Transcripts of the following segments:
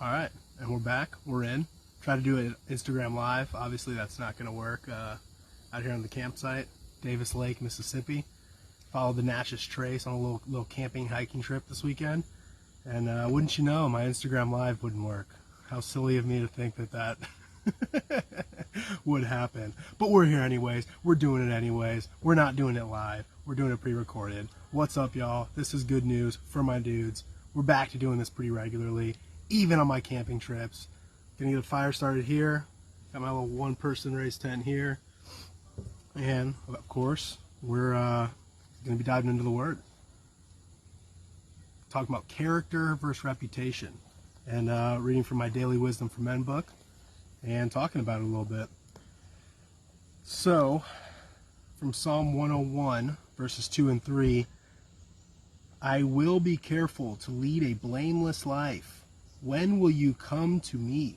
All right, and we're back. We're in. Try to do it Instagram Live. Obviously, that's not going to work out here on the campsite, Davis Lake, Mississippi. Followed the Natchez Trace on a little camping hiking trip this weekend, and wouldn't you know, my Instagram Live wouldn't work. How silly of me to think that would happen. But we're here anyways. We're doing it anyways. We're not doing it live. We're doing it pre-recorded. What's up, y'all? This is good news for my dudes. We're back to doing this pretty regularly, even on my camping trips. Gonna get a fire started here. Got my little one-person raised tent here. And, of course, we're gonna be diving into the Word. Talking about character versus reputation. And reading from my Daily Wisdom for Men book. And talking about it a little bit. So, from Psalm 101, verses 2 and 3, I will be careful to lead a blameless life. When will you come to me?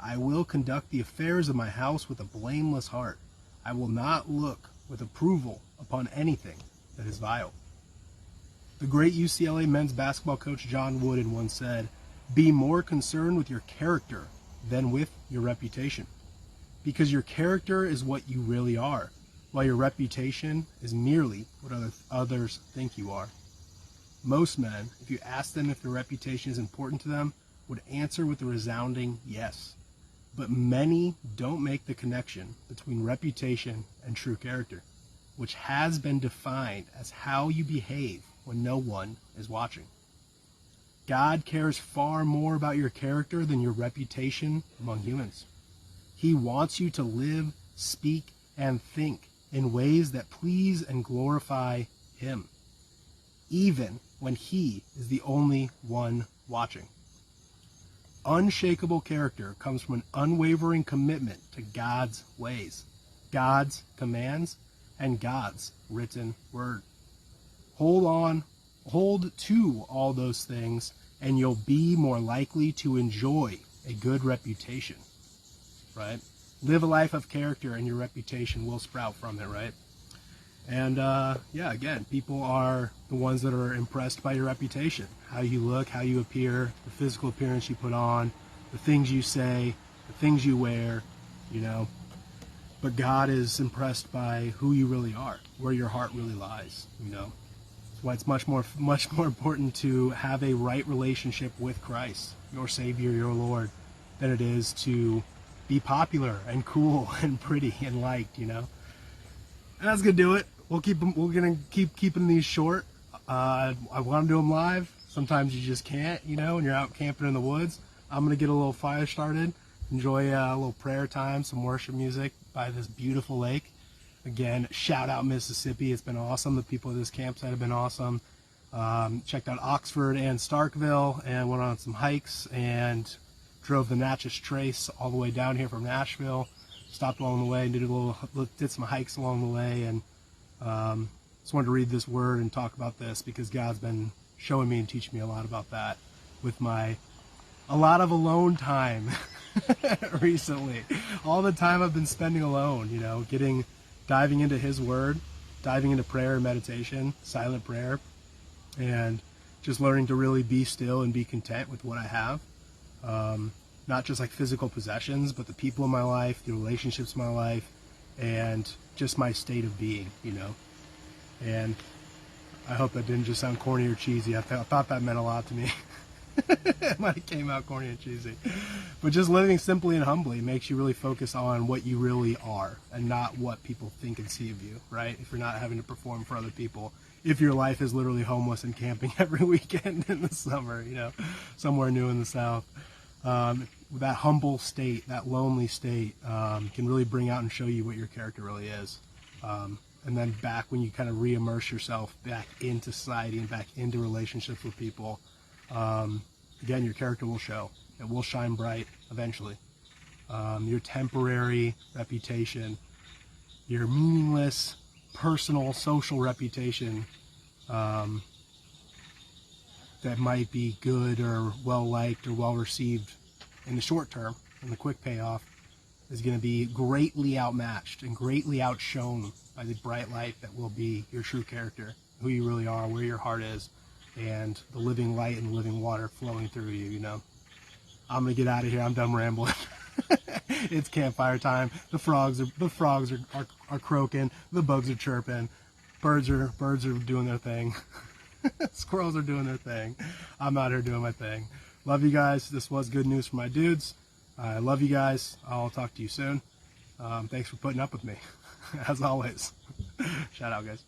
I will conduct the affairs of my house with a blameless heart. I will not look with approval upon anything that is vile. The great UCLA men's basketball coach John Wooden once said, "Be more concerned with your character than with your reputation. Because your character is what you really are, while your reputation is merely what others think you are." Most men, if you ask them if their reputation is important to them, would answer with a resounding yes. But many don't make the connection between reputation and true character, which has been defined as how you behave when no one is watching. God cares far more about your character than your reputation among humans. He wants you to live, speak, and think in ways that please and glorify Him, even when He is the only one watching. Unshakable character comes from an unwavering commitment to God's ways, God's commands, and God's written word. Hold to all those things, and you'll be more likely to enjoy a good reputation, right? Live a life of character, and your reputation will sprout from it, right? And yeah, again, people are the ones that are impressed by your reputation, how you look, how you appear, the physical appearance you put on, the things you say, the things you wear, you know. But God is impressed by who you really are, where your heart really lies, you know. That's why it's much more important to have a right relationship with Christ, your Savior, your Lord, than it is to be popular and cool and pretty and liked, you know. And that's gonna do it. We're gonna keep keeping these short. I want to do them live. Sometimes you just can't, you know, when you're out camping in the woods. I'm gonna get a little fire started, enjoy a little prayer time, some worship music by this beautiful lake. Again, shout out Mississippi. It's been awesome. The people at this campsite have been awesome. Checked out Oxford and Starkville and went on some hikes and drove the Natchez Trace all the way down here from Nashville. Stopped along the way and did some hikes along the way, and just wanted to read this word and talk about this because God's been showing me and teaching me a lot about that with a lot of alone time recently. All the time I've been spending alone, you know, diving into His Word, diving into prayer and meditation, silent prayer, and just learning to really be still and be content with what I have. Not just like physical possessions, but the people in my life, the relationships in my life, and just my state of being, you know. And I hope that didn't just sound corny or cheesy. I thought that meant a lot to me. It might have came out corny and cheesy. But just living simply and humbly makes you really focus on what you really are and not what people think and see of you, right? If you're not having to perform for other people. If your life is literally homeless and camping every weekend in the summer, you know, somewhere new in the South. That humble state, that lonely state, can really bring out and show you what your character really is. And then back when you kind of re-immerse yourself back into society and back into relationships with people, again, your character will show. It will shine bright eventually. Your temporary reputation, your meaningless, personal, social reputation that might be good or well-liked or well-received in the short term, and the quick payoff, is going to be greatly outmatched and greatly outshone by the bright light that will be your true character, who you really are, where your heart is, and the living light and living water flowing through you, you know. I'm gonna get out of here. I'm done rambling. It's campfire time. The frogs are croaking. The bugs are chirping. Birds are doing their thing. Squirrels are doing their thing. I'm out here doing my thing. Love you guys. This was good news for my dudes. I love you guys. I'll talk to you soon. Thanks for putting up with me, as always. Shout out, guys.